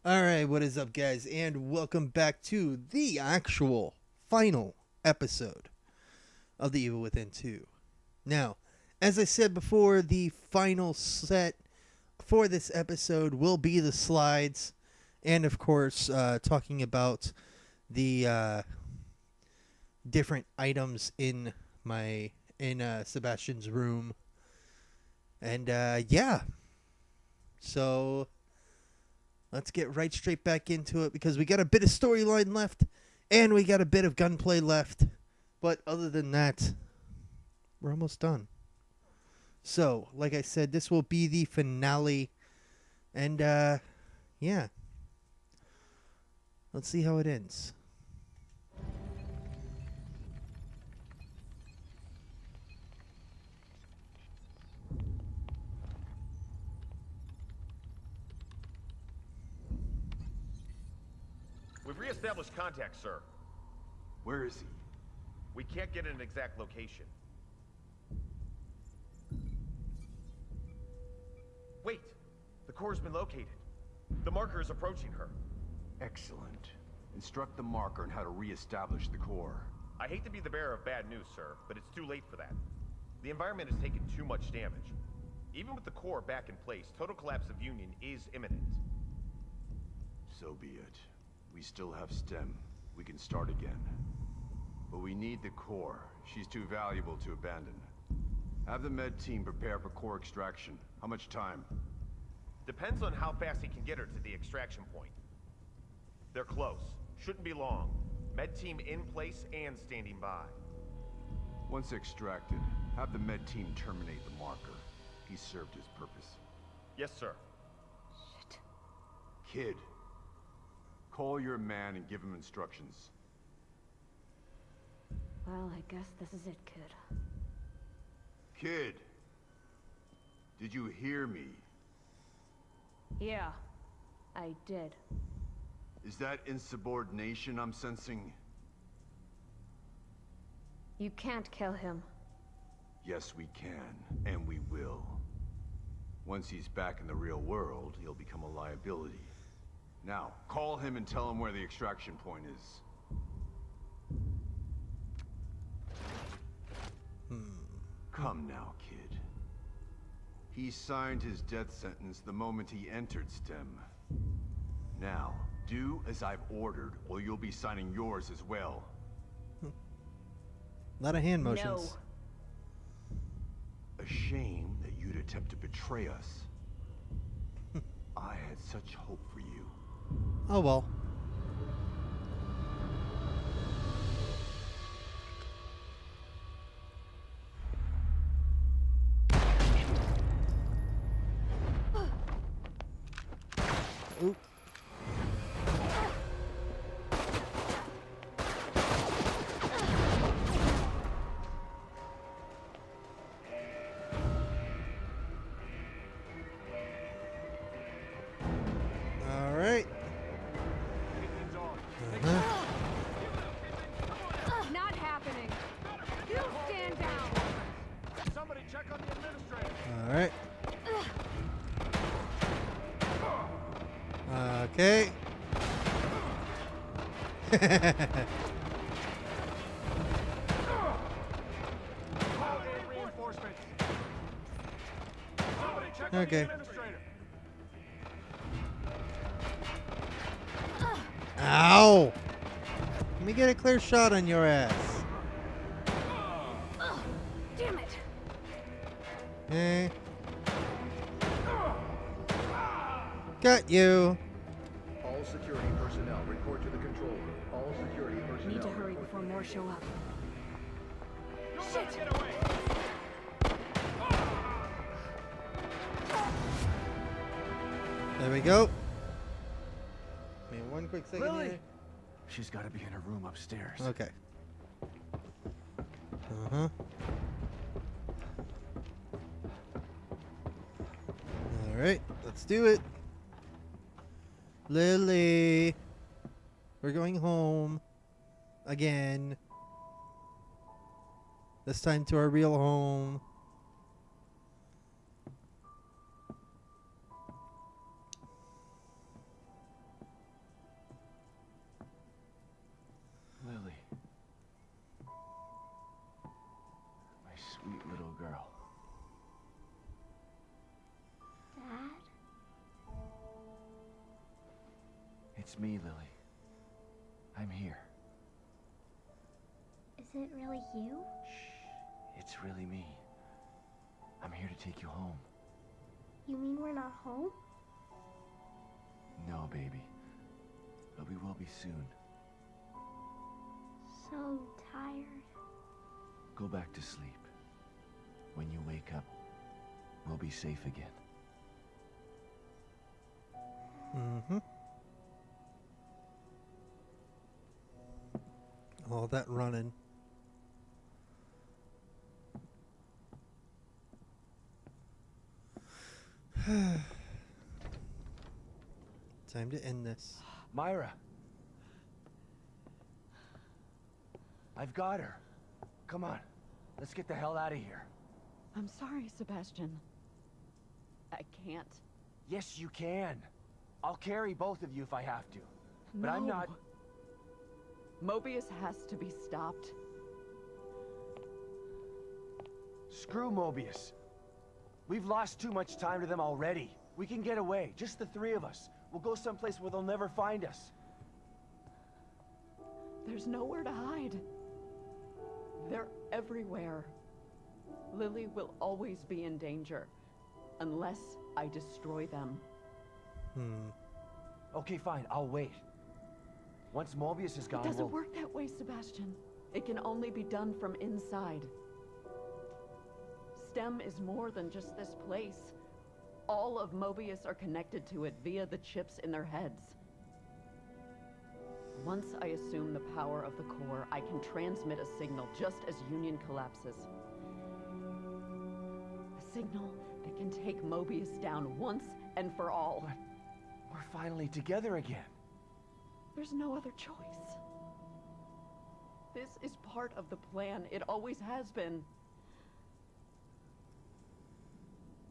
Alright, what is up, guys? And welcome back to the actual final episode of The Evil Within 2. Now, as I said before, the final set for this episode will be the slides, and of course, talking about the different items in Sebastian's room. And yeah, so let's get right straight back into it because we got a bit of storyline left and we got a bit of gunplay left. But other than that, we're almost done. So, like I said, this will be the finale. And yeah. Let's see how it ends. We've re-established contact, sir. Where is he? We can't get an exact location. Wait! The core's been located. The marker is approaching her. Excellent. Instruct the marker on how to re-establish the core. I hate to be the bearer of bad news, sir, but it's too late for that. The environment has taken too much damage. Even with the core back in place, total collapse of Union is imminent. So be it. We still have STEM. We can start again. But we need the core. She's too valuable to abandon. Have the med team prepare for core extraction. How much time? Depends on how fast he can get her to the extraction point. They're close. Shouldn't be long. Med team in place and standing by. Once extracted, have the med team terminate the marker. He served his purpose. Yes, sir. Shit. Kid, call your man and give him instructions. Well, I guess this is it, kid. Kid! Did you hear me? Yeah, I did. Is that insubordination I'm sensing? You can't kill him. Yes, we can, and we will. Once he's back in the real world, he'll become a liability. Now, call him and tell him where the extraction point is. Come now, kid. He signed his death sentence the moment he entered STEM. Now, do as I've ordered, or you'll be signing yours as well. A lot of hand motions. No. A shame that you'd attempt to betray us. I had such hope for you. Oh well. Oop. All right. Not happening. You stand down. Somebody check on the administrator. All right. Okay. Reinforcements. Somebody check on Okay. the administrator. Ow! Let me get a clear shot on your ass. Damn it. Okay. Got you. All security personnel report to the control room. All security personnel. Need to hurry before more show up. Shit! Get away! There we go. Give me one quick second Lily! here. She's got to be in her room upstairs. Okay. Uh-huh. All right, let's do it. Lily. We're going home. Again. This time to our real home. It's me, Lily. I'm here. Is it really you? Shh. It's really me. I'm here to take you home. You mean we're not home? No, baby. But we will be soon. So tired. Go back to sleep. When you wake up, we'll be safe again. Mm-hmm. All that running. Time to end this. Myra! I've got her. Come on. Let's get the hell out of here. I'm sorry, Sebastian. I can't. Yes, you can. I'll carry both of you if I have to. But I'm No. not... Mobius has to be stopped. Screw Mobius. We've lost too much time to them already. We can get away, just the three of us. We'll go someplace where they'll never find us. There's nowhere to hide. They're everywhere. Lily will always be in danger. Unless I destroy them. Okay, fine, I'll wait. Once Mobius is gone, It doesn't we'll... work that way, Sebastian. It can only be done from inside. STEM is more than just this place. All of Mobius are connected to it via the chips in their heads. Once I assume the power of the core, I can transmit a signal just as Union collapses. A signal that can take Mobius down once and for all. But we're finally together again. There's no other choice. This is part of the plan. It always has been.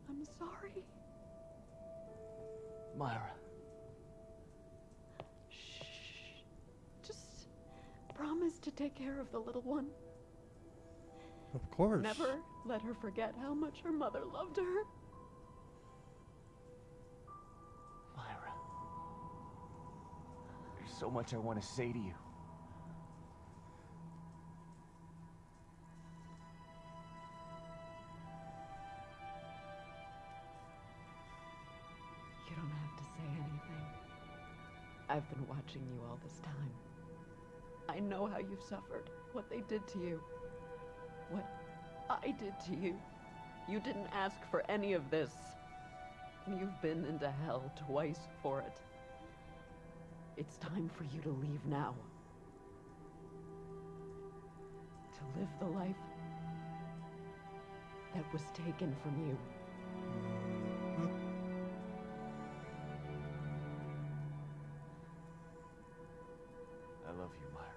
I'm sorry. Myra. Shh. Just promise to take care of the little one. Of course. Never let her forget how much her mother loved her. Myra. There's so much I want to say to you. You don't have to say anything. I've been watching you all this time. I know how you've suffered, what they did to you, what I did to you. You didn't ask for any of this. You've been into hell twice for it. It's time for you to leave now. To live the life that was taken from you. I love you, Myra.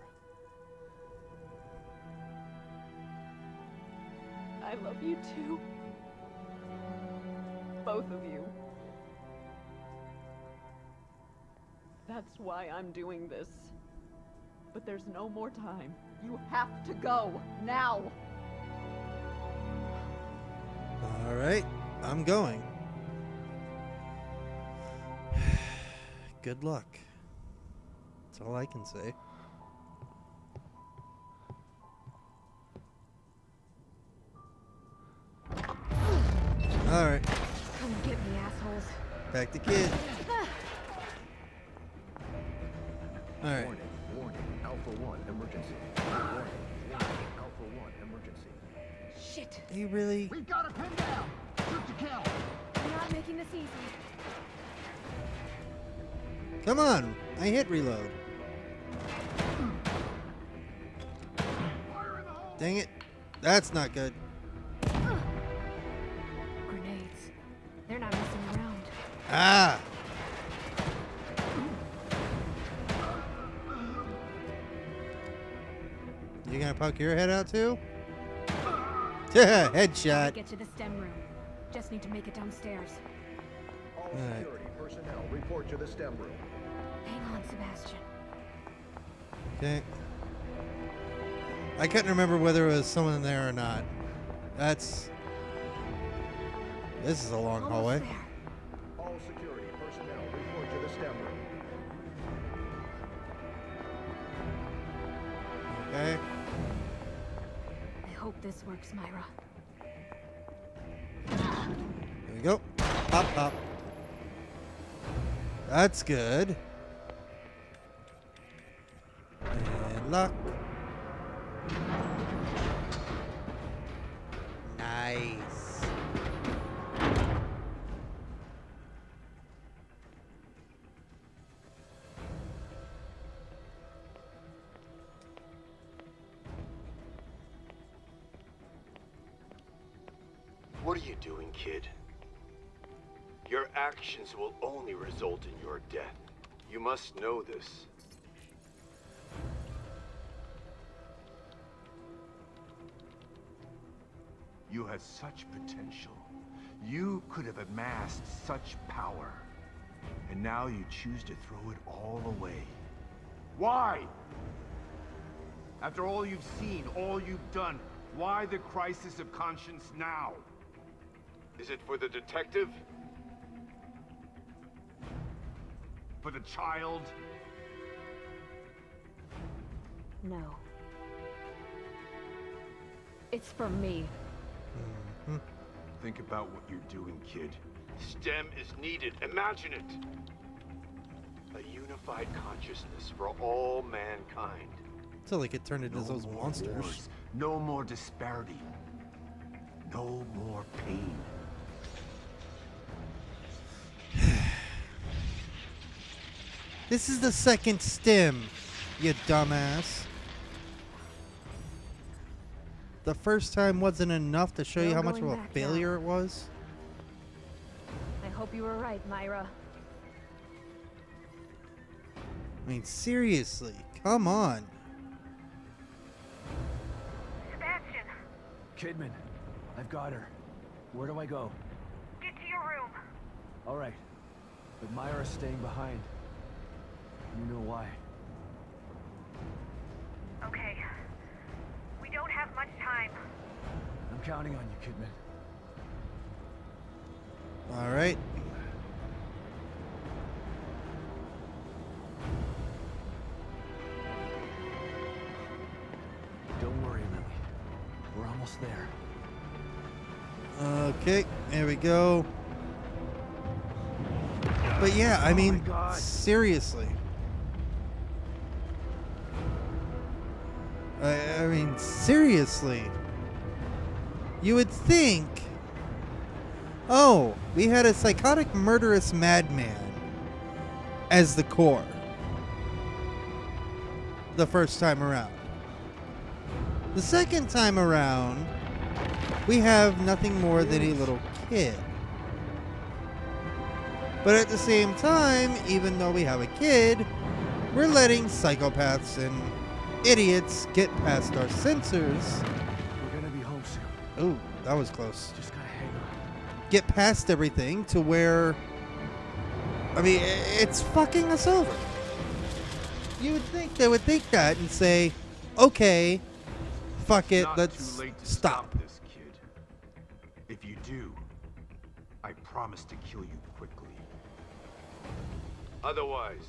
I love you too. Both of you. That's why I'm doing this. But there's no more time. You have to go, now! All right, I'm going. Good luck. That's all I can say. All right, Come get me, assholes. back to kid. All right. Warning, warning, Alpha 1, emergency. Warning, warning, Alpha 1, emergency. Shit. You really? We've got a pin down! Shoot to kill! I'm not making this easy. Come on! I hit reload. Fire in the hole! Dang it. That's not good. Grenades. They're not messing around. Ah! You gonna poke your head out too? I'll Headshot. get to the STEM room. Just need to make it downstairs. All Alright. security personnel report to the STEM room. Hang on, Sebastian. Okay. I couldn't remember whether it was someone there or not. This is a long Almost hallway. there. All security personnel report to the STEM room. Okay. I hope this works, Myra. There we go. Pop, pop. That's good. And lock. Nice. What are you doing, kid? Your actions will only result in your death. You must know this. You had such potential. You could have amassed such power. And now you choose to throw it all away. Why? After all you've seen, all you've done, why the crisis of conscience now? Is it for the detective? For the child? No. It's for me. Think about what you're doing, kid. STEM is needed. Imagine it. A unified consciousness for all mankind. Until they get turned into those more monsters. wars, no more disparity. No more pain. This is the second stim, you dumbass. The first time wasn't enough to show you No how much of going a back failure now. it was. I hope you were right, Myra. I mean, seriously, come on. Sebastian, Kidman, I've got her. Where do I go? get to your room. All right. But Myra's staying behind. You know why. Okay. We don't have much time. I'm counting on you, Kidman. All right. Don't worry, Lily. We're almost there. Okay, there we go. But yeah, I mean, God. seriously. I mean, seriously. You would think, oh, we had a psychotic, murderous madman as the core the first time around. The second time around, we have nothing more than a little kid. But at the same time, even though we have a kid, we're letting psychopaths and idiots get past our sensors. We're gonna be home soon. Ooh, that was close. Just gotta hang on. Get past everything to where, I mean, it's fucking us over. You would think they would think that and say, okay, fuck it, Not let's too late to stop. this, kid. If you do, I promise to kill you quickly. Otherwise,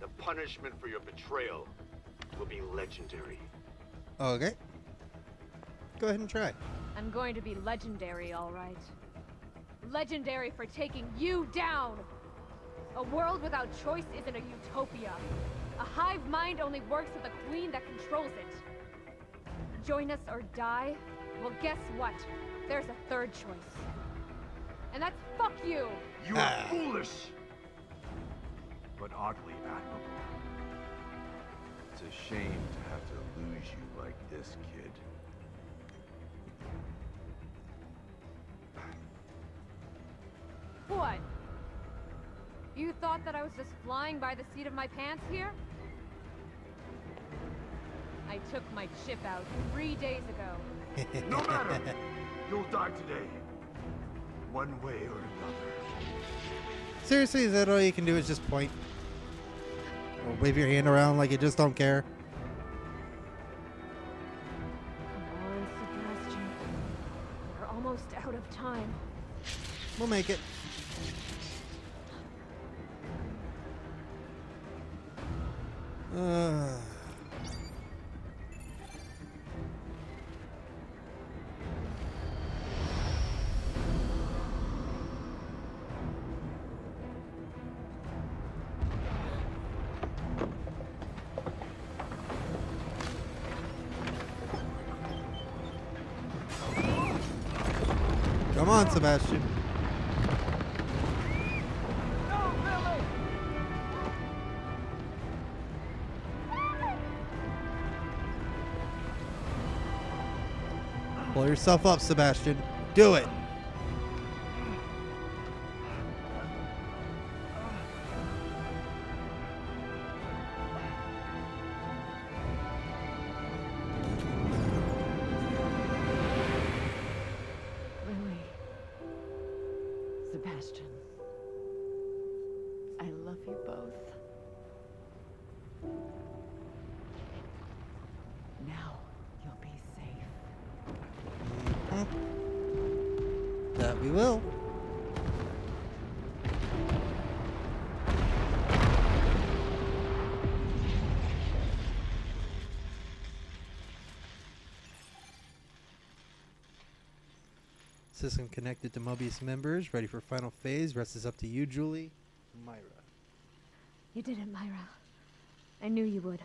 the punishment for your betrayal will be legendary. Okay. Go ahead and try. I'm going to be legendary, all right. Legendary for taking you down! A world without choice isn't a utopia. A hive mind only works with a queen that controls it. Join us or die? Well, guess what? There's a third choice. And that's fuck you! You are foolish, but oddly admirable. It's a shame to have to lose you like this, kid. What? You thought that I was just flying by the seat of my pants here? I took my chip out 3 days ago. No matter! You'll die today. One way or another. Seriously, is that all you can do is just point? Or wave your hand around like you just don't care? Come on, Sebastian. We're almost out of time. We'll make it. on, Sebastian. No, Lily! Pull yourself up, Sebastian. Do it. Lily. Sebastian. I love you both. Now you'll be safe. That we will. System connected to Mobius members. Ready for final phase. Rest is up to you, Julie. Myra. You did it, Myra. I knew you would.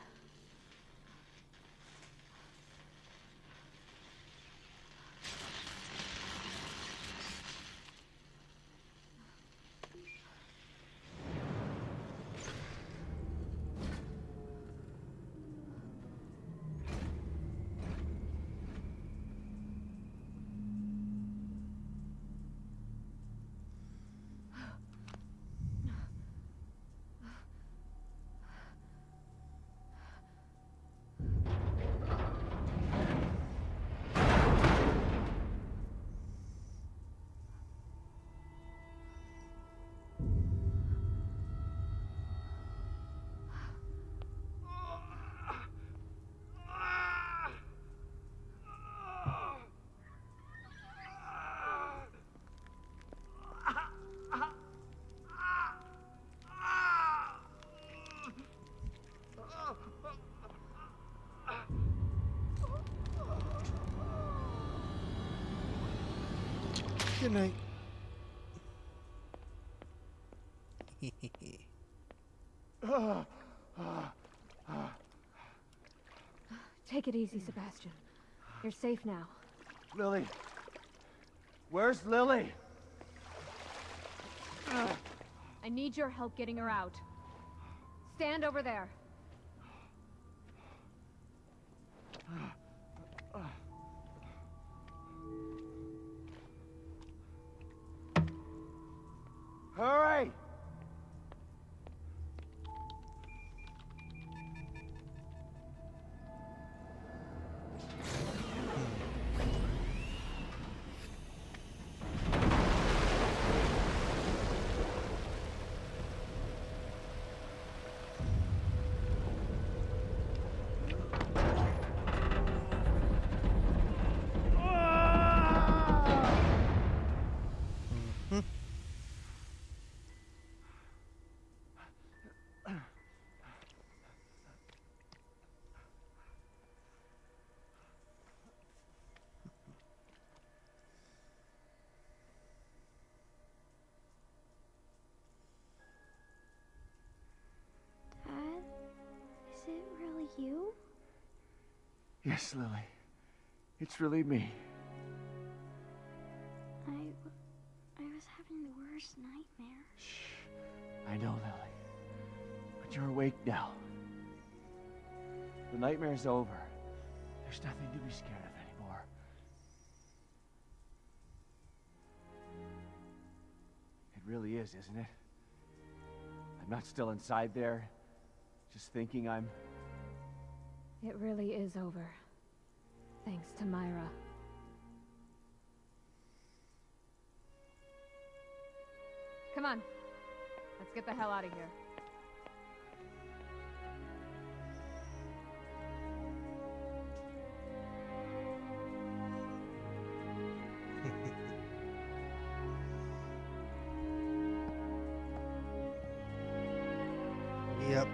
Good night. Take it easy, Sebastian. You're safe now. Lily. Where's Lily? I need your help getting her out. Stand over there. Hurry! Dad, is it really you? Yes, Lily. It's really me. I was having the worst nightmare. Shh. I know, Lily. But you're awake now. The nightmare's over. There's nothing to be scared of anymore. It really is, isn't it? I'm not still inside there, just thinking I'm... It really is over. Thanks to Myra. Come on. Let's get the hell out of here. Yep.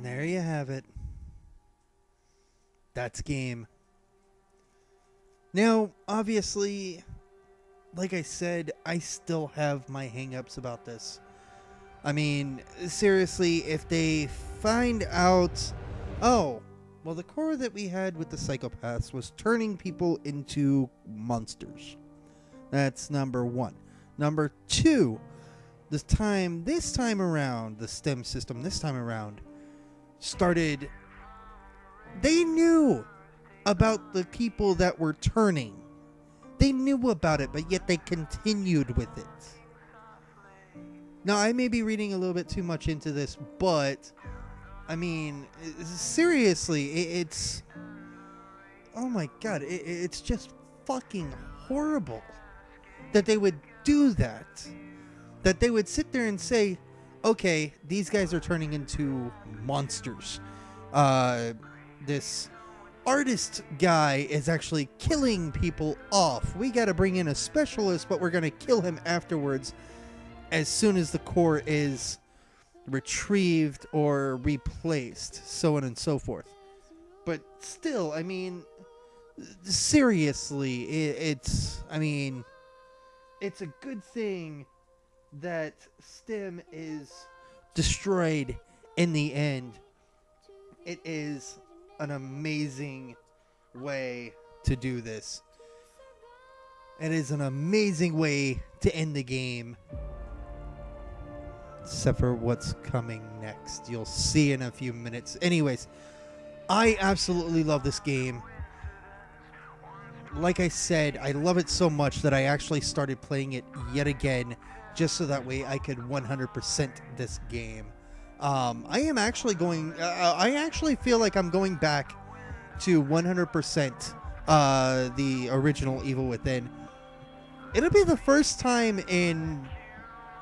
There you have it. That's game. Now, obviously, like I said, I still have my hangups about this. I mean, seriously, if they find out, oh, well, the core that we had with the psychopaths was turning people into monsters. That's number one. Number two, this time around, the STEM system this time around started, they knew about the people that were turning. They knew about it, but yet they continued with it. Now, I may be reading a little bit too much into this, but, I mean, seriously, it's... Oh my god, it's just fucking horrible that they would do that. That they would sit there and say, okay, these guys are turning into monsters. This artist guy is actually killing people off. We got to bring in a specialist, but we're going to kill him afterwards as soon as the core is retrieved or replaced, so on and so forth. But still, I mean, seriously, it's a good thing that STEM is destroyed in the end. It is an amazing way to do this. It is an amazing way to end the game. Except for what's coming next. You'll see in a few minutes. Anyways, I absolutely love this game. Like I said, I love it so much that I actually started playing it yet again, just so that way I could 100% this game. I am actually going... I actually feel like I'm going back to 100% the original Evil Within. It'll be the first time in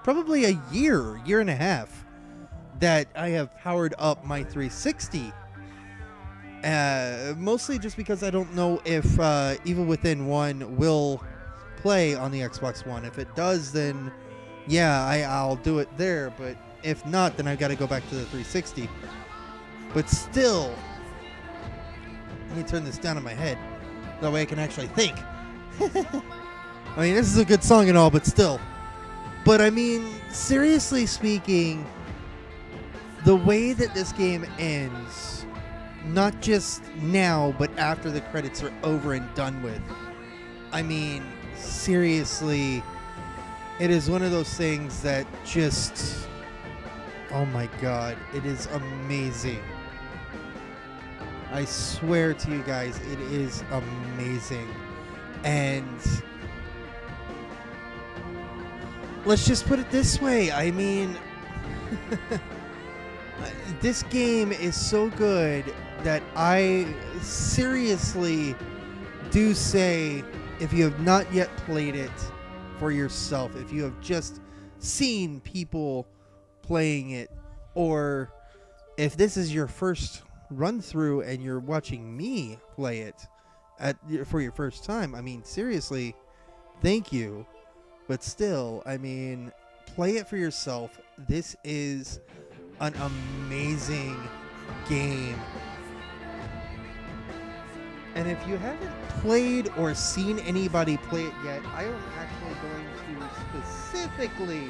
probably a year and a half, that I have powered up my 360. Mostly just because I don't know if Evil Within 1 will play on the Xbox One. If it does, then yeah, I'll do it there. But if not, then I've got to go back to the 360. But still, let me turn this down in my head. That way I can actually think. I mean, this is a good song and all, but still. But I mean, seriously speaking, the way that this game ends, not just now, but after the credits are over and done with, I mean, seriously, it is one of those things that just, oh my god, it is amazing. I swear to you guys, it is amazing. And let's just put it this way. I mean, this game is so good that I seriously do say, if you have not yet played it for yourself, if you have just seen people playing it, or if this is your first run through and you're watching me play it for your first time, I mean, seriously, thank you. But still, I mean, play it for yourself. This is an amazing game. And if you haven't played or seen anybody play it yet, I am actually going to specifically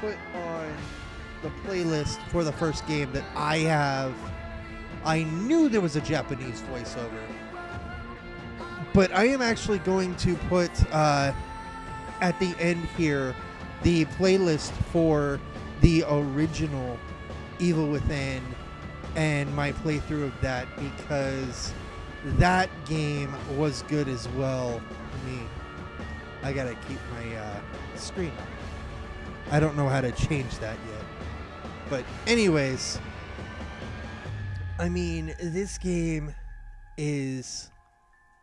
put on the playlist for the first game that I have. I knew there was a Japanese voiceover, but I am actually going to put at the end here the playlist for the original Evil Within and my playthrough of that, because that game was good as well. I gotta keep my screen up. I don't know how to change that yet. But anyways, I mean, this game is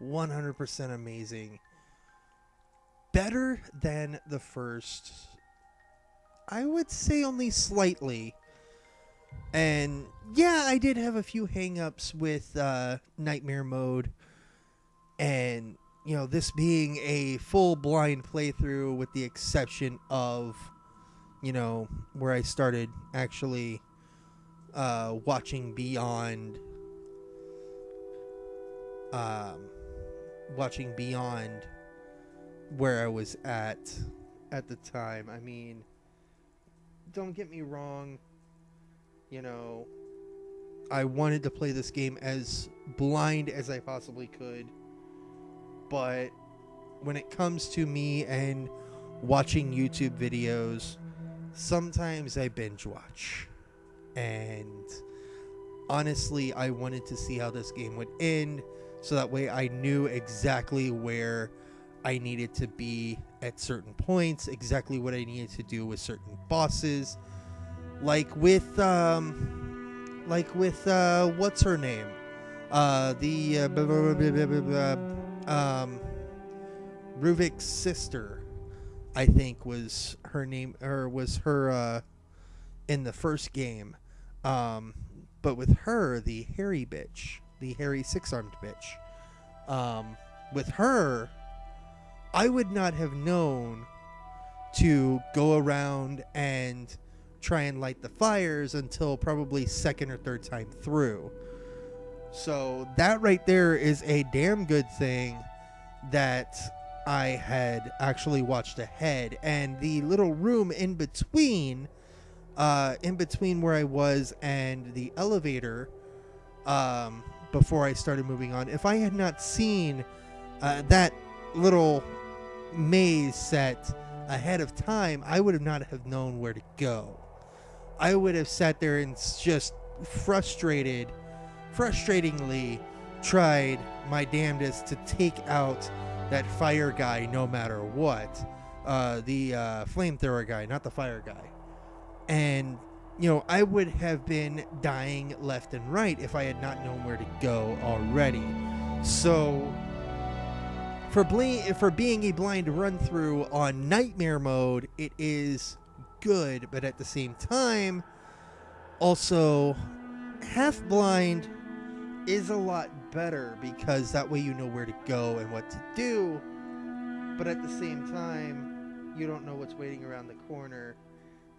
100% amazing. Better than the first. I would say only slightly. And yeah, I did have a few hang-ups with Nightmare Mode. And, you know, this being a full blind playthrough with the exception of, you know, where I started actually watching beyond where I was at the time. I mean, don't get me wrong, you know, I wanted to play this game as blind as I possibly could, but when it comes to me and watching YouTube videos, sometimes I binge watch, and honestly, I wanted to see how this game would end, so that way I knew exactly where I needed to be at certain points, exactly what I needed to do with certain bosses, like with what's her name, Ruvik's sister, I think was her name, or was her in the first game. But with her, the hairy bitch, the hairy six-armed bitch, with her, I would not have known to go around and try and light the fires until probably second or third time through. So that right there is a damn good thing that I had actually watched ahead. And the little room in between where I was and the elevator, before I started moving on, if I had not seen that little maze set ahead of time, I would have not have known where to go. I would have sat there and just frustratingly tried my damnedest to take out that fire guy no matter what. The flamethrower guy, not the fire guy. And, you know, I would have been dying left and right if I had not known where to go already. So, for being a blind run through on nightmare mode, it is good, but at the same time, also, half blind is a lot better, because that way you know where to go and what to do, but at the same time, you don't know what's waiting around the corner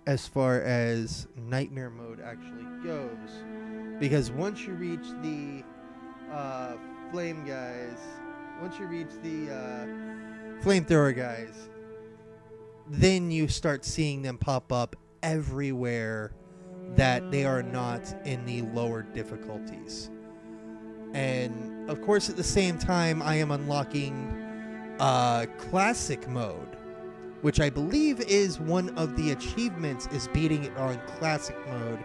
as far as nightmare mode actually goes. Because once you reach the flame guys, once you reach the flamethrower guys, then you start seeing them pop up everywhere that they are not in the lower difficulties. And of course, at the same time, I am unlocking classic mode, which I believe is one of the achievements, is beating it on classic mode,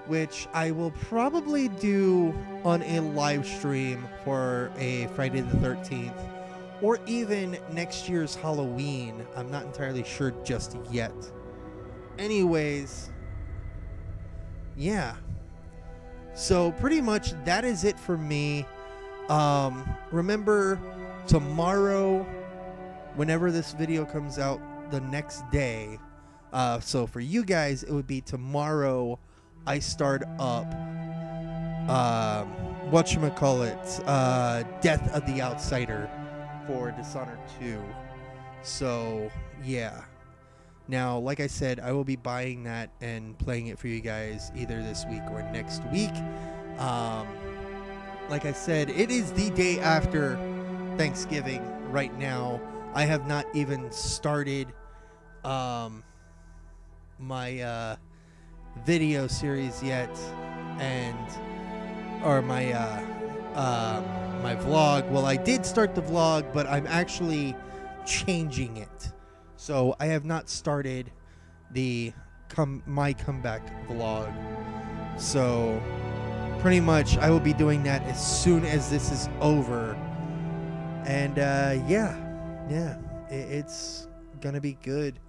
which I will probably do on a live stream for a Friday the 13th, or even next year's Halloween. I'm not entirely sure just yet. Anyways, yeah. So pretty much that is it for me. Remember, tomorrow, whenever this video comes out, the next day, so for you guys, it would be tomorrow, I start up, Death of the Outsider for Dishonored 2. So, yeah. Now, like I said, I will be buying that and playing it for you guys either this week or next week. Like I said, it is the day after Thanksgiving right now. I have not even started my video series yet, or my my vlog. Well, I did start the vlog, but I'm actually changing it. So I have not started the my comeback vlog. So pretty much I will be doing that as soon as this is over. And yeah, it's gonna be good.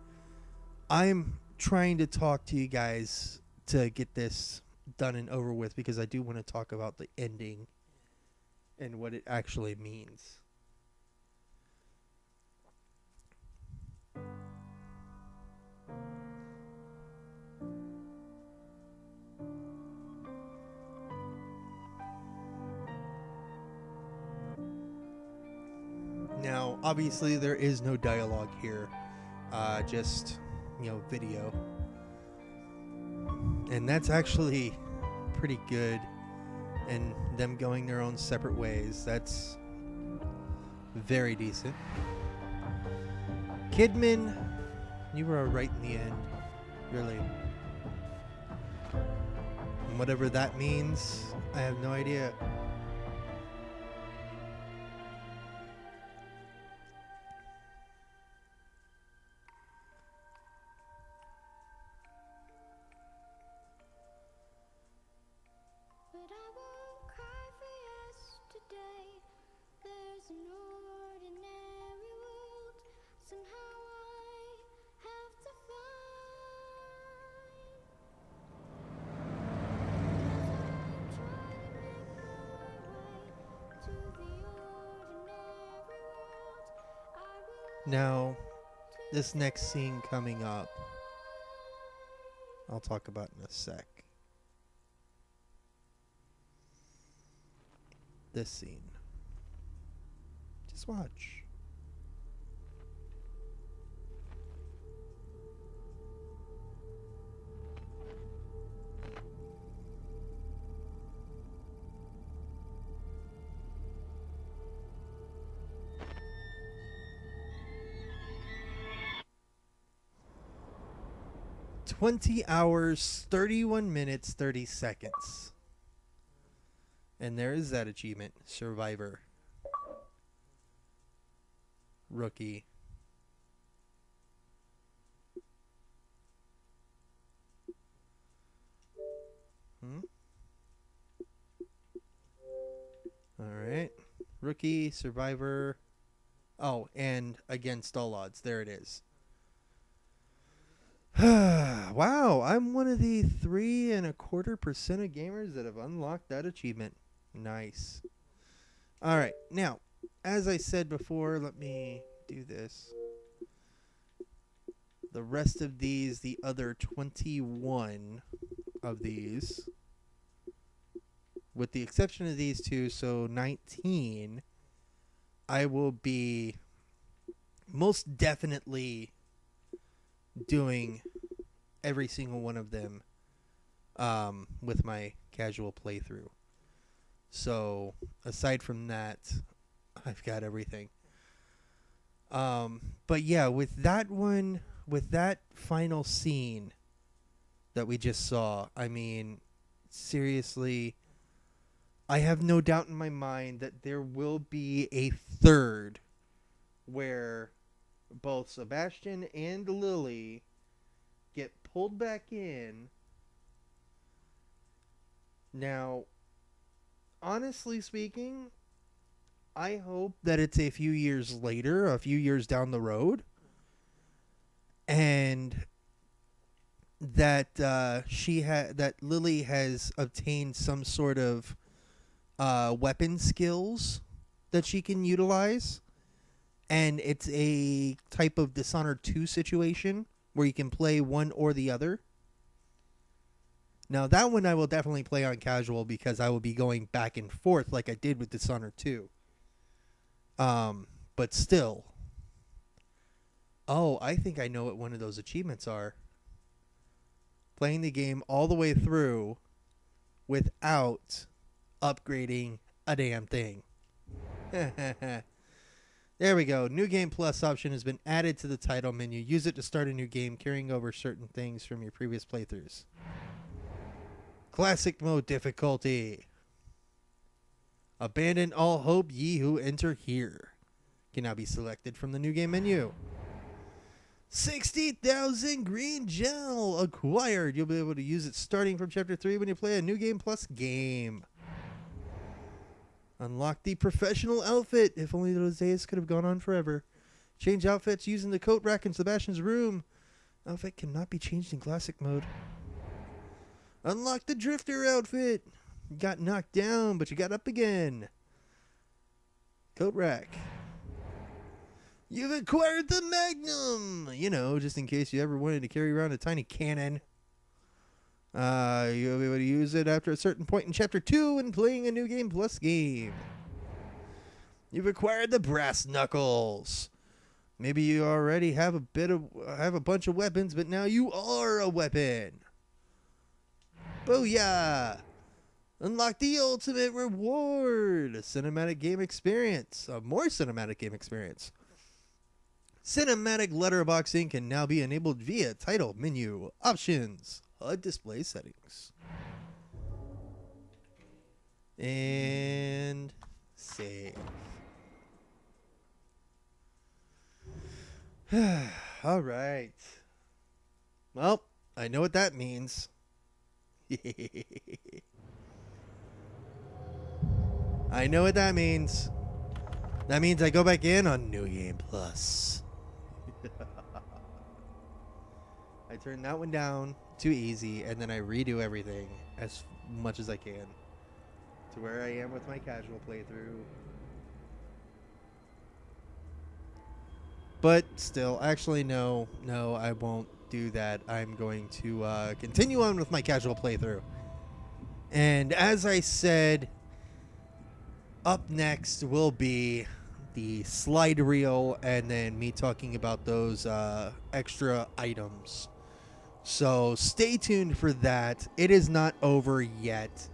I'm trying to talk to you guys to get this done and over with, because I do want to talk about the ending and what it actually means. Now, obviously, there is no dialogue here, just, video. And that's actually pretty good. And them going their own separate ways, that's very decent. Kidman, you were right in the end. Really. And whatever that means, I have no idea. But I won't cry for yesterday. There's an ordinary world. Somehow I have to find. As I try to make my way to the ordinary world, I will. Now, this next scene coming up, I'll talk about in a sec. This scene. Just watch. $20, 31 minutes, 30 seconds. And there is that achievement. Survivor. Rookie. Alright. Rookie, Survivor. Oh, and Against All Odds. There it is. Wow, I'm one of the 3.25% of gamers that have unlocked that achievement. Nice. All right, now, as I said before, let me do this. The rest of these, the other 21 of these, with the exception of these two, so 19, I will be most definitely doing every single one of them with my casual playthrough. So aside from that, I've got everything. But yeah, with that one, with that final scene that we just saw, I mean, seriously, I have no doubt in my mind that there will be a third where both Sebastian and Lily get pulled back in. Now, honestly speaking, I hope that it's a few years later, a few years down the road, and that that Lily has obtained some sort of weapon skills that she can utilize. And it's a type of Dishonored 2 situation where you can play one or the other. Now, that one I will definitely play on casual because I will be going back and forth like I did with Dishonored 2. But still. Oh, I think I know what one of those achievements are. Playing the game all the way through without upgrading a damn thing. There we go. New Game Plus option has been added to the title menu. Use it to start a new game, carrying over certain things from your previous playthroughs. Classic mode difficulty. Abandon all hope, ye who enter here. Can now be selected from the new game menu. 60,000 green gel acquired. You'll be able to use it starting from Chapter 3 when you play a New Game Plus game. Unlock the professional outfit. If only those days could have gone on forever. Change outfits using the coat rack in Sebastian's room. Outfit cannot be changed in classic mode. Unlock the drifter outfit. You got knocked down, but you got up again. Coat rack. You've acquired the Magnum. You know, just in case you ever wanted to carry around a tiny cannon. You'll be able to use it after a certain point in Chapter 2 when playing a New Game Plus game. You've acquired the Brass Knuckles. Maybe you already have a bunch of weapons, but now you are a weapon. Booyah! Unlock the ultimate reward. A cinematic game experience. A more cinematic game experience. Cinematic letterboxing can now be enabled via title menu, options, HUD display settings. And save. All right. Well, I know what that means. I know what that means. That means I go back in on New Game Plus. I turn that one down too easy, and then I redo everything as much as I can to where I am with my casual playthrough. But still, actually, no, I won't do that. I'm going to continue on with my casual playthrough. And as I said, up next will be the slide reel and then me talking about those extra items. So stay tuned for that. It is not over yet,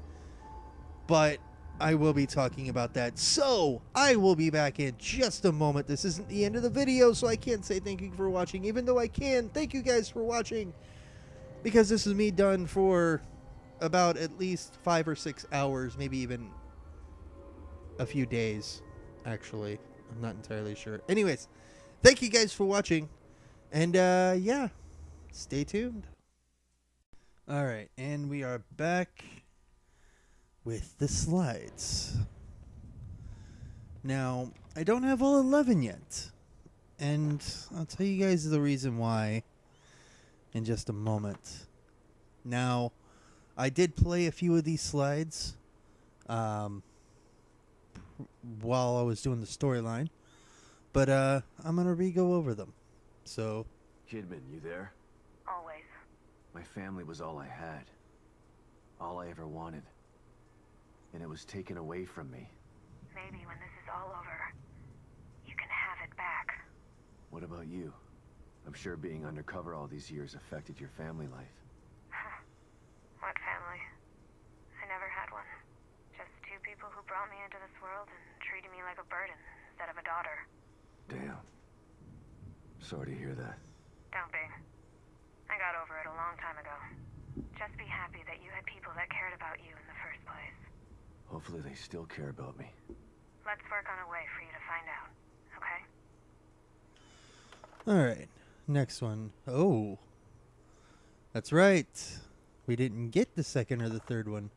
but I will be talking about that. So I will be back in just a moment. This isn't the end of the video, so I can't say thank you for watching, even though I can. Thank you guys for watching, because this is me done for about at least 5 or 6 hours, maybe even a few days, actually. I'm not entirely sure. Anyways, thank you guys for watching, and yeah, stay tuned. All right, and we are back with the slides. Now, I don't have all 11 yet, and I'll tell you guys the reason why in just a moment. Now, I did play a few of these slides while I was doing the storyline, but I'm gonna re-go over them. So, Kidman, you there? Always. My family was all I had. All I ever wanted. And it was taken away from me. Maybe when this is all over, you can have it back. What about you? I'm sure being undercover all these years affected your family life. What family? I never had one. Just two people who brought me into this world and treated me like a burden instead of a daughter. Damn. Sorry to hear that. Don't be. I got over it a long time ago. Just be happy that you had people that cared about you in the first place. Hopefully they still care about me. Let's work on a way for you to find out, okay? alright, next one. Oh, that's right. We didn't get the second or the third one.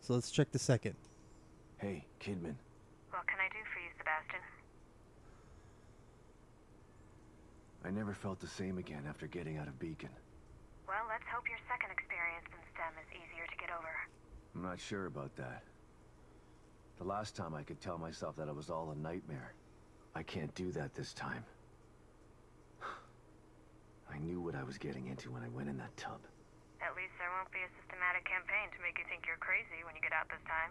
So let's check the second. Hey, Kidman. What can I do for you, Sebastian? I never felt the same again after getting out of Beacon. Well, let's hope your second experience in STEM is easier to get over. I'm not sure about that. The last time I could tell myself that it was all a nightmare. I can't do that this time. I knew what I was getting into when I went in that tub. At least there won't be a systematic campaign to make you think you're crazy when you get out this time.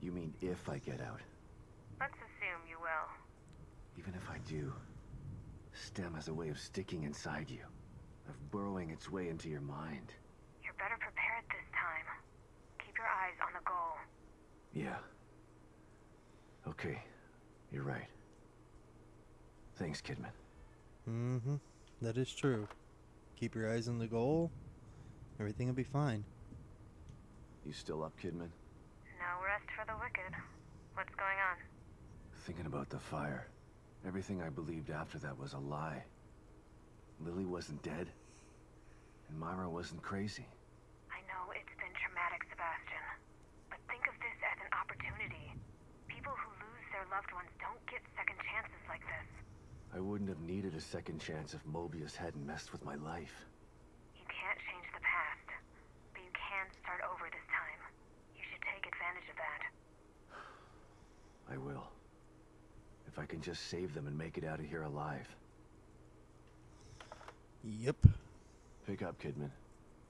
You mean if I get out? Let's assume you will. Even if I do, STEM has a way of sticking inside you, of burrowing its way into your mind. You're better prepared this time. Keep your eyes on the goal. Yeah. Okay, you're right. Thanks, Kidman. Mm-hmm. That is true. Keep your eyes on the goal. Everything will be fine. You still up, Kidman? No rest for the wicked. What's going on? Thinking about the fire. Everything I believed after that was a lie. Lily wasn't dead. And Myra wasn't crazy. I know it's been traumatic, Sebastian. But think of this as an opportunity. People who lose their loved ones don't get second chances like this. I wouldn't have needed a second chance if Mobius hadn't messed with my life. You can't change the past, but you can start over this time. You should take advantage of that. I will. If I can just save them and make it out of here alive. Yep. Pick up, Kidman.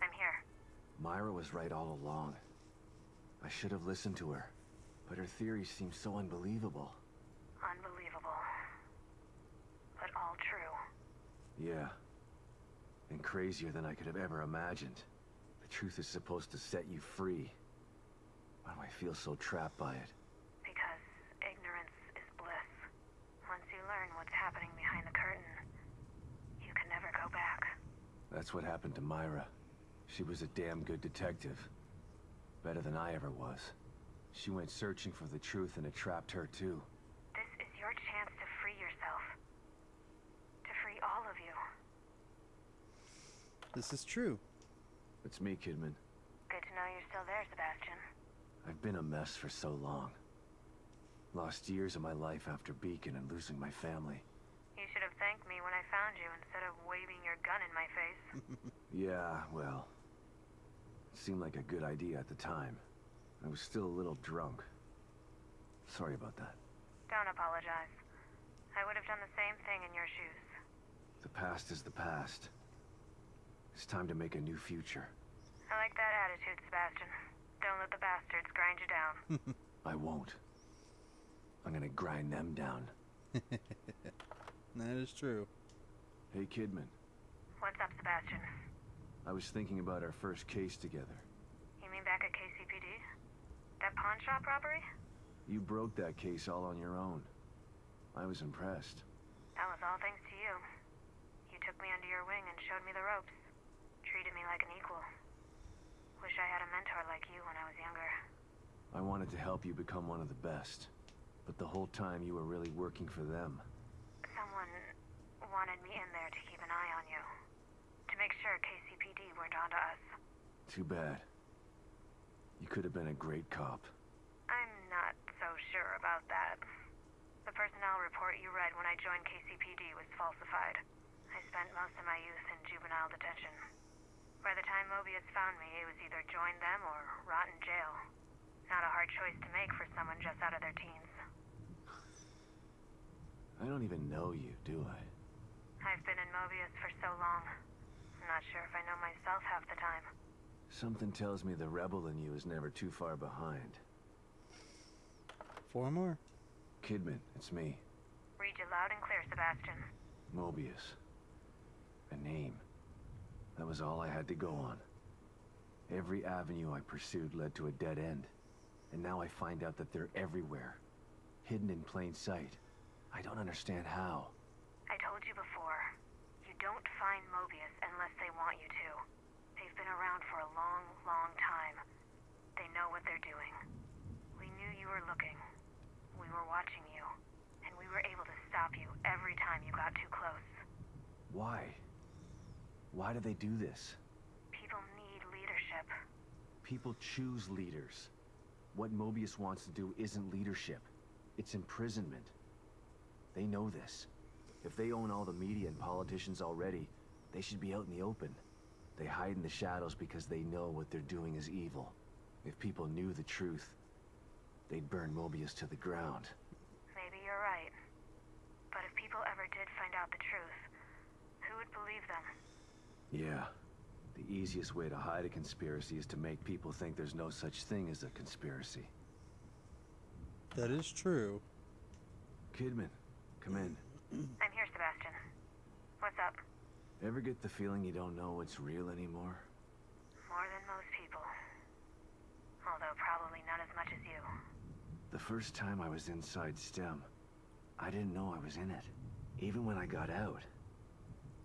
I'm here. Myra was right all along. I should have listened to her, but her theories seem so unbelievable. Unbelievable. But all true. Yeah. And crazier than I could have ever imagined. The truth is supposed to set you free. Why do I feel so trapped by it? Because ignorance is bliss. Once you learn what's happening behind the curtain, That's what happened to Myra. She was a damn good detective. Better than I ever was. She went searching for the truth and it trapped her too. This is your chance to free yourself. To free all of you. This is true. It's me, Kidman. Good to know you're still there, Sebastian. I've been a mess for so long. Lost years of my life after Beacon and losing my family. You should have thanked me when I found you instead of waving your gun in my face. Yeah, well, it seemed like a good idea at the time. I was still a little drunk. Sorry about that. Don't apologize. I would have done the same thing in your shoes. The past is the past. It's time to make a new future. I like that attitude, Sebastian. Don't let the bastards grind you down. I won't. I'm gonna grind them down. That is true. Hey, Kidman. What's up, Sebastian? I was thinking about our first case together. You mean back at KCPD? That pawn shop robbery? You broke that case all on your own. I was impressed. That was all thanks to you. You took me under your wing and showed me the ropes. Treated me like an equal. Wish I had a mentor like you when I was younger. I wanted to help you become one of the best. But the whole time you were really working for them. Someone wanted me in there to keep an eye on you. To make sure KCPD weren't onto us. Too bad. You could have been a great cop. I'm not so sure about that. The personnel report you read when I joined KCPD was falsified. I spent most of my youth in juvenile detention. By the time Mobius found me, it was either join them or rot in jail. Not a hard choice to make for someone just out of their teens. I don't even know you, do I? I've been in Mobius for so long. I'm not sure if I know myself half the time. Something tells me the rebel in you is never too far behind. 4 more. Kidman, it's me. Read you loud and clear, Sebastian. Mobius. A name. That was all I had to go on. Every avenue I pursued led to a dead end. And now I find out that they're everywhere. Hidden in plain sight. I don't understand how. I told you before. You don't find Mobius unless they want you to. They've been around for a long, long time. They know what they're doing. We knew you were looking. We were watching you. And we were able to stop you every time you got too close. Why? Why do they do this? People need leadership. People choose leaders. What Mobius wants to do isn't leadership. It's imprisonment. They know this. If they own all the media and politicians already, they should be out in the open. They hide in the shadows because they know what they're doing is evil. If people knew the truth, they'd burn Mobius to the ground. Maybe you're right. But if people ever did find out the truth, who would believe them? Yeah. The easiest way to hide a conspiracy is to make people think there's no such thing as a conspiracy. That is true. Kidman, come in. I'm here, Sebastian. What's up? Ever get the feeling you don't know what's real anymore? More than most people. Although probably not as much as you. The first time I was inside STEM, I didn't know I was in it. Even when I got out,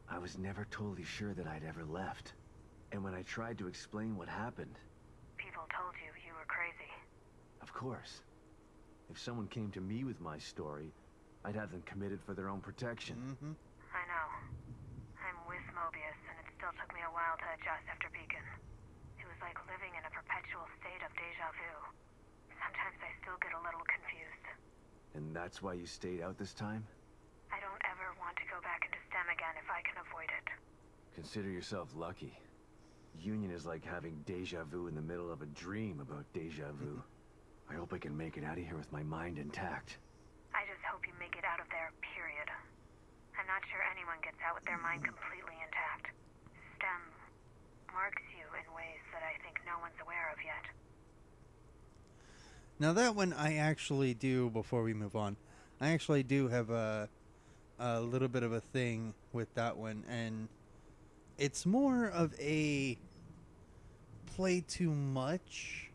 I was never totally sure that I'd ever left. And when I tried to explain what happened... People told you you were crazy. Of course. If someone came to me with my story, I'd have them committed for their own protection. I know. I'm with Mobius, and it still took me a while to adjust after Beacon. It was like living in a perpetual state of deja vu. Sometimes I still get a little confused. And that's why you stayed out this time? I don't ever want to go back into STEM again if I can avoid it. Consider yourself lucky. Union is like having deja vu in the middle of a dream about deja vu. I hope I can make it out of here with my mind intact. I just hope you make it out of there, period. I'm not sure anyone gets out with their mind completely intact. STEM marks you in ways that I think no one's aware of yet. Now that one I actually do, before we move on, I actually do have a little bit of a thing with that one, and it's more of a play too much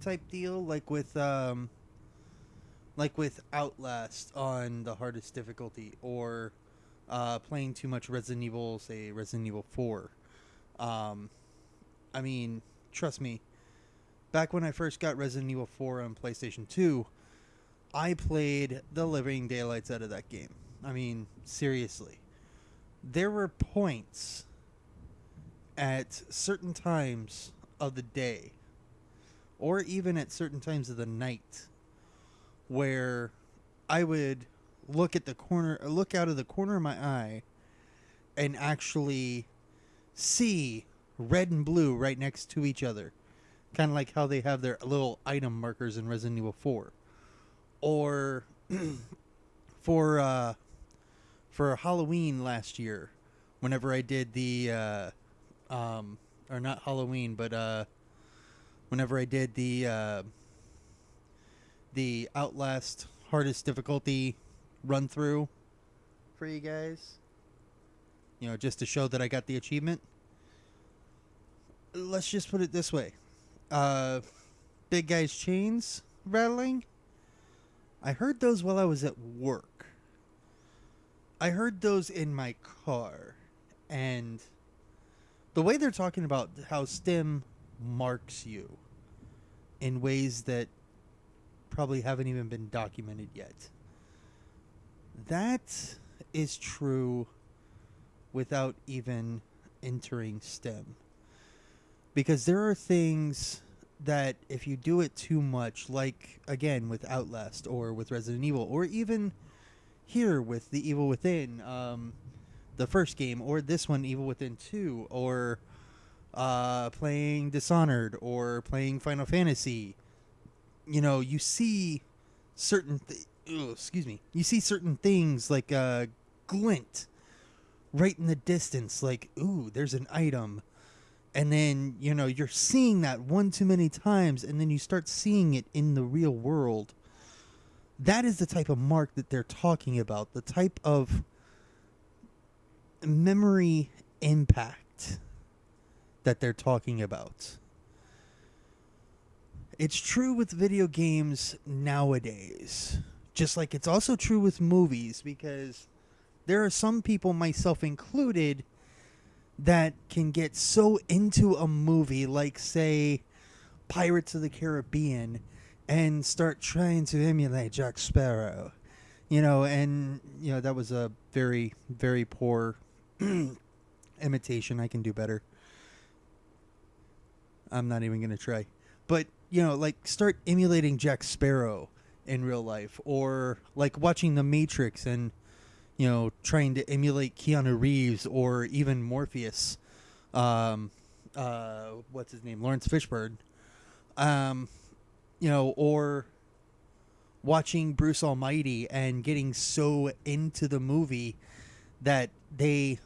type deal, like with Outlast on the hardest difficulty, or playing too much Resident Evil, say Resident Evil 4. I mean, trust me, back when I first got Resident Evil 4 on PlayStation 2, I played the living daylights out of that game. I mean, seriously. There were points at certain times of the day, or even at certain times of the night, where I would look out of the corner of my eye and actually see red and blue right next to each other. Kind of like how they have their little item markers in Resident Evil 4. Or for Halloween last year, whenever I did the or not Halloween, but whenever I did the Outlast hardest difficulty run through for you guys, you know, just to show that I got the achievement. Let's just put it this way. Big guy's chains rattling. I heard those while I was at work. I heard those in my car. And the way they're talking about how STEM marks you in ways that probably haven't even been documented yet. That is true without even entering STEM. Because there are things that if you do it too much, like, again, with Outlast or with Resident Evil, or even here with The Evil Within, the first game, or this one, Evil Within 2, or playing Dishonored, or playing Final Fantasy, you know, you see certain you see certain things like a glint right in the distance, like, ooh, there's an item. And then, you know, you're seeing that one too many times, and then you start seeing it in the real world. That is the type of mark that they're talking about, the type of memory impact that they're talking about. It's true with video games nowadays, just like it's also true with movies, because there are some people, myself included, that can get so into a movie like, say, Pirates of the Caribbean, and start trying to emulate Jack Sparrow. You know, and, you know, that was a very, very poor imitation. I can do better. I'm not even going to try. But, you know, like, start emulating Jack Sparrow in real life. Or, like, watching The Matrix and, you know, trying to emulate Keanu Reeves or even Morpheus. What's his name? Lawrence Fishburne. You know, or watching Bruce Almighty and getting so into the movie that they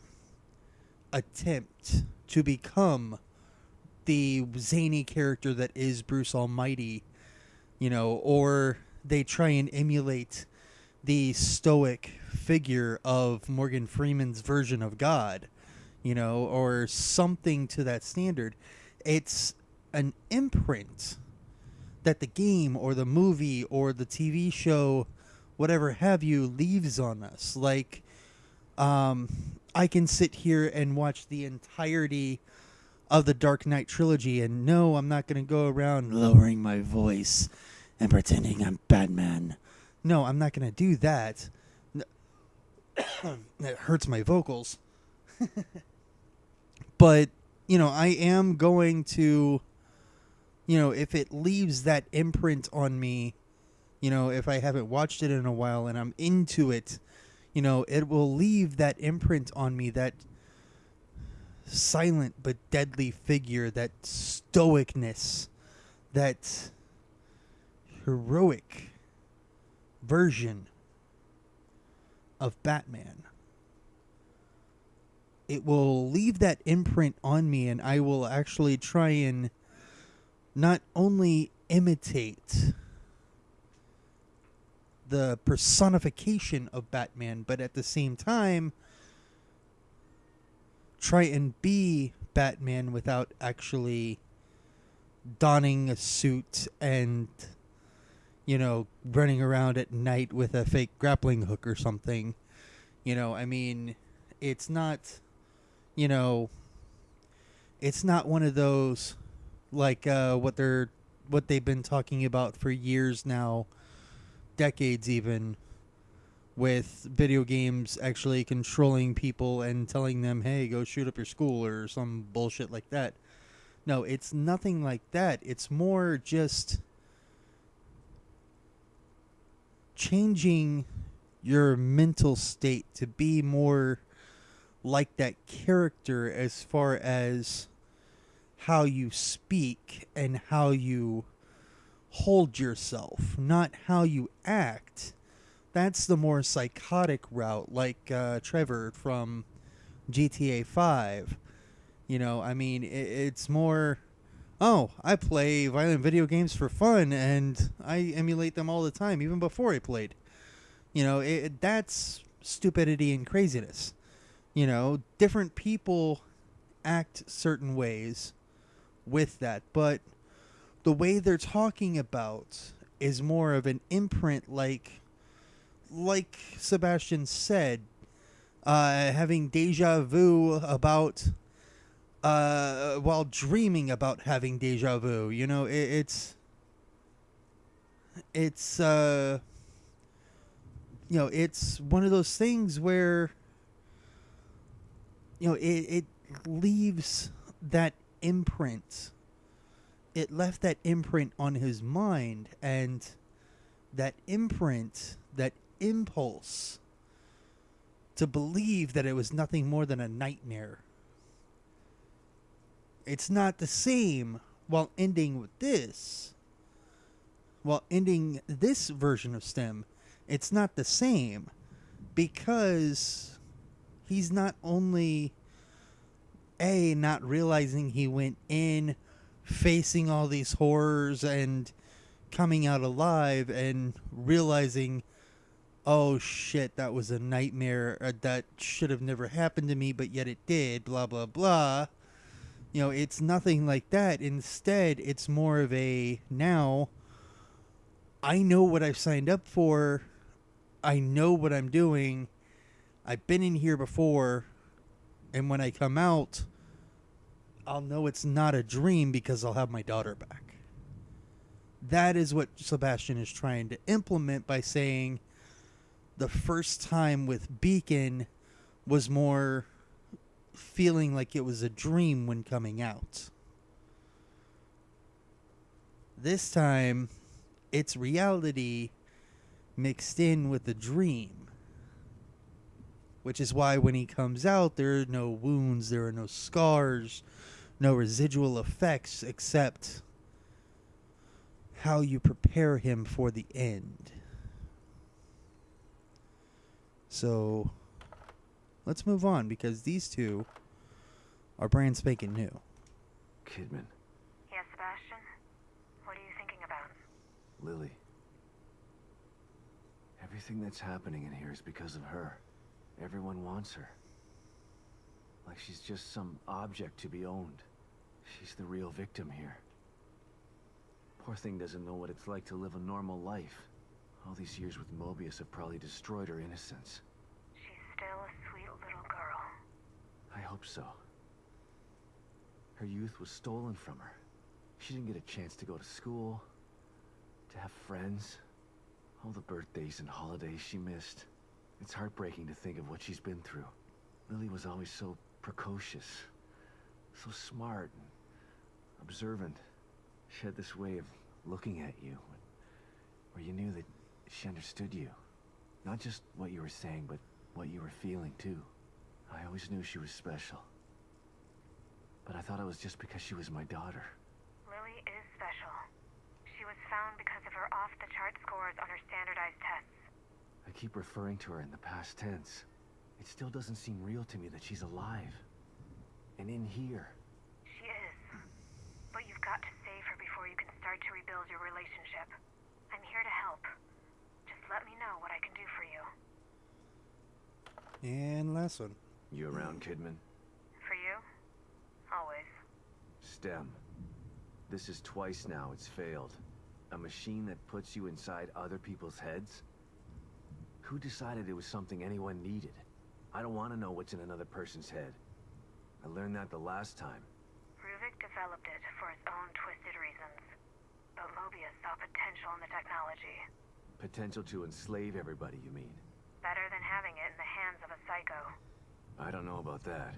attempt to become the zany character that is Bruce Almighty, you know, or they try and emulate the stoic figure of Morgan Freeman's version of God, you know, or something to that standard. It's an imprint that the game or the movie or the TV show, whatever have you, leaves on us. Like, I can sit here and watch the entirety of the Dark Knight trilogy, and no, I'm not going to go around lowering my voice and pretending I'm Batman. No, I'm not going to do that. That hurts my vocals. But, you know, I am going to, you know, if it leaves that imprint on me, you know, if I haven't watched it in a while and I'm into it, you know, it will leave that imprint on me, that silent but deadly figure, that stoicness, that heroic version of Batman. It will leave that imprint on me, and I will actually try and not only imitate the personification of Batman, but at the same time try and be Batman without actually donning a suit and, you know, running around at night with a fake grappling hook or something. You know, I mean, it's not, you know, it's not one of those like what they've been talking about for years now, decades even, with video games actually controlling people and telling them, "Hey, go shoot up your school" or some bullshit like that. No, it's nothing like that. It's more just changing your mental state to be more like that character as far as how you speak and how you hold yourself, not how you act. That's the more psychotic route, like Trevor from GTA 5. You know, I mean, it's more, oh, I play violent video games for fun, and I emulate them all the time, even before I played. You know, that's stupidity and craziness. You know, different people act certain ways with that, but the way they're talking about is more of an imprint, like Sebastian said, having deja vu about while dreaming about having deja vu. You know, it's you know, it's one of those things where, you know, it leaves that imprint. It left that imprint on his mind, and that imprint, that impulse to believe that it was nothing more than a nightmare. It's not the same while ending with this. While ending this version of STEM, it's not the same, because he's not only not realizing he went in, facing all these horrors and coming out alive and realizing, oh shit, that was a nightmare, that should have never happened to me, but yet it did, blah blah blah. You know, it's nothing like that. Instead, it's more of a, now I know what I've signed up for. I know what I'm doing. I've been in here before, and when I come out, I'll know it's not a dream because I'll have my daughter back. That is what Sebastian is trying to implement by saying the first time with Beacon was more feeling like it was a dream when coming out. This time, it's reality mixed in with a dream. Which is why when he comes out, there are no wounds, there are no scars, no residual effects, except how you prepare him for the end. So, let's move on, because these two are brand spanking new. Kidman, Yes, Sebastian? What are you thinking about? Lily. Everything that's happening in here is because of her. Everyone wants her. Like she's just some object to be owned. She's the real victim here. Poor thing doesn't know what it's like to live a normal life. All these years with Mobius have probably destroyed her innocence. She's still a sweet little girl. I hope so. Her youth was stolen from her. She didn't get a chance to go to school, to have friends. All the birthdays and holidays she missed. It's heartbreaking to think of what she's been through. Lily was always so precocious, so smart and observant. She had this way of looking at you, where you knew that she understood you. Not just what you were saying, but what you were feeling too. I always knew she was special. But I thought it was just because she was my daughter. Lily is special. She was found because of her off-the-chart scores on her standardized tests. I keep referring to her in the past tense. It still doesn't seem real to me that she's alive. And in here. She is. But you've got to save her before you can start to rebuild your relationship. I'm here to help. Just let me know what I can do for you. And last one. You around, Kidman? For you? Always. STEM. This is twice now it's failed. A machine that puts you inside other people's heads? Who decided it was something anyone needed? I don't want to know what's in another person's head. I learned that the last time. Ruvik developed it for his own twisted reasons. But Mobius saw potential in the technology. Potential to enslave everybody, you mean? Better than having it in the hands of a psycho. I don't know about that.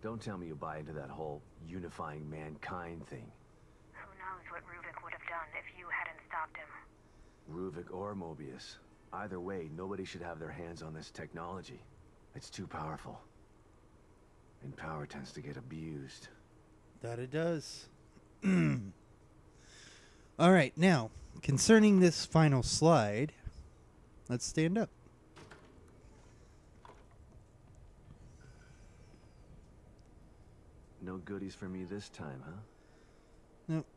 Don't tell me you buy into that whole unifying mankind thing. Who knows what Ruvik would have done if you hadn't stopped him. Ruvik or Mobius. Either way, nobody should have their hands on this technology. It's too powerful. And power tends to get abused. That it does. All right, now, concerning this final slide, let's stand up. No goodies for me this time, huh? Nope,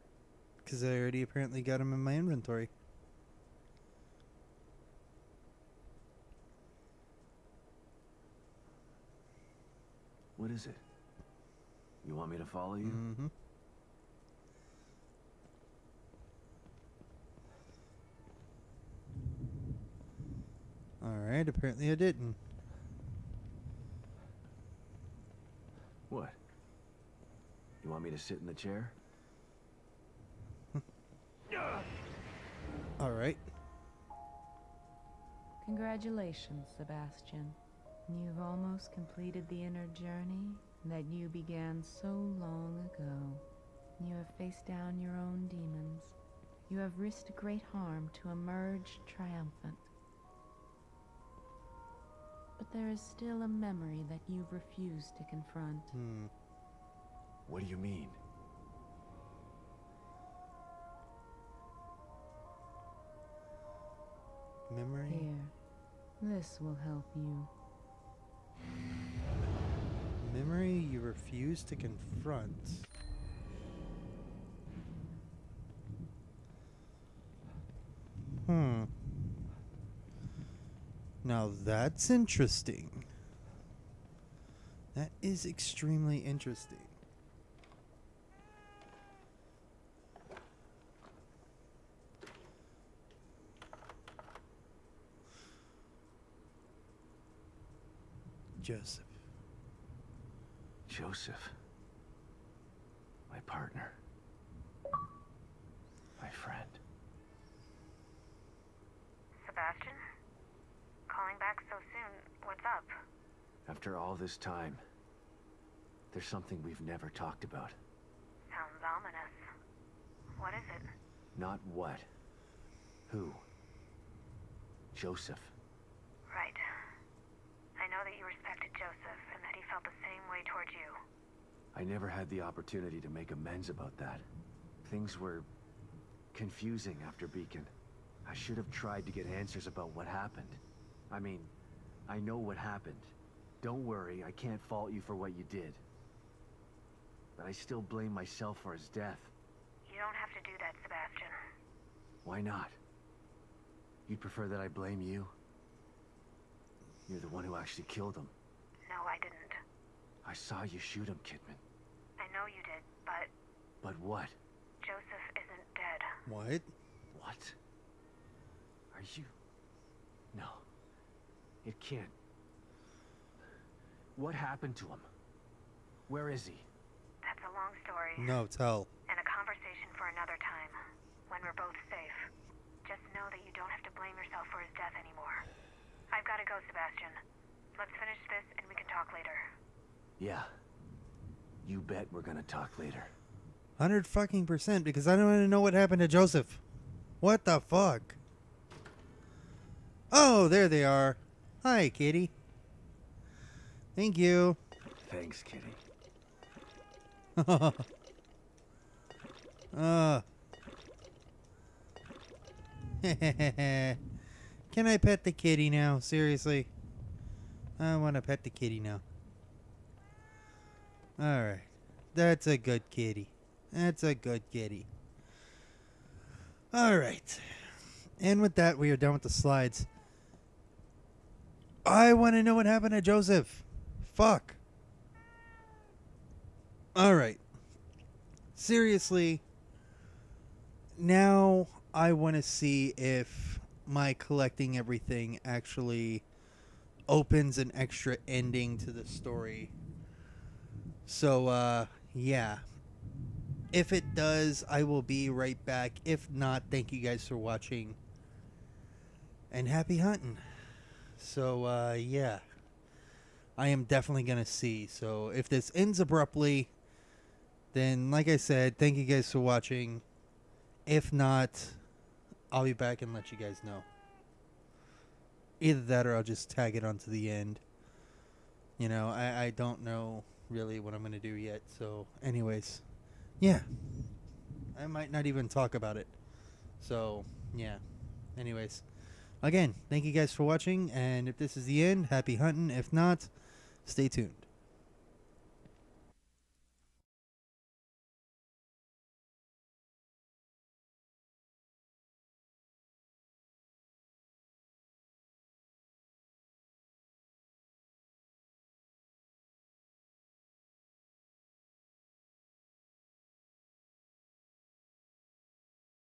because I already apparently got them in my inventory. What is it? You want me to follow you? Mm-hmm. Alright, apparently I didn't. What? You want me to sit in the chair? Alright. Congratulations, Sebastian. You've almost completed the inner journey that you began so long ago. You have faced down your own demons. You have risked great harm to emerge triumphant. But there is still a memory that you've refused to confront. What do you mean? Memory? Here, this will help you. Memory you refuse to confront. Now that's interesting. That is extremely interesting. Joseph. Joseph. My partner. My friend. Sebastian? Calling back so soon. What's up? After all this time, there's something we've never talked about. Sounds ominous. What is it? Not what. Who? Joseph. Right. I know that you respected Joseph and that he felt the same way towards you. I never had the opportunity to make amends about that. Things were confusing after Beacon. I should have tried to get answers about what happened. I mean, I know what happened. Don't worry, I can't fault you for what you did. But I still blame myself for his death. You don't have to do that, Sebastian. Why not? You'd prefer that I blame you? You're the one who actually killed him. No, I didn't. I saw you shoot him, Kidman. I know you did, but But what? Joseph isn't dead. What? What? Are you... No. It can't. What happened to him? Where is he? That's a long story. No, tell. And a conversation for another time, when we're both safe. Just know that you don't have to blame yourself for his death anymore. I've got to go, Sebastian. Let's finish this and we can talk later. Yeah. You bet we're gonna talk later. 100% because I don't want to know what happened to Joseph. What the fuck? Oh, there they are. Hi, kitty. Thank you. Thanks, kitty. Can I pet the kitty now? Seriously? I want to pet the kitty now. Alright. That's a good kitty. That's a good kitty. Alright. And with that, we are done with the slides. I want to know what happened to Joseph. Fuck. Alright. Seriously. Now I want to see if my collecting everything actually opens an extra ending to the story. So, yeah. If it does, I will be right back. If not, thank you guys for watching. And happy hunting. So, yeah. I am definitely going to see. So, if this ends abruptly, then, like I said, thank you guys for watching. If not, I'll be back and let you guys know. Either that or I'll just tag it onto the end. You know, I don't know really what I'm going to do yet. So, anyways, yeah. I might not even talk about it. So, yeah. Anyways, again, thank you guys for watching. And if this is the end, happy hunting. If not, stay tuned.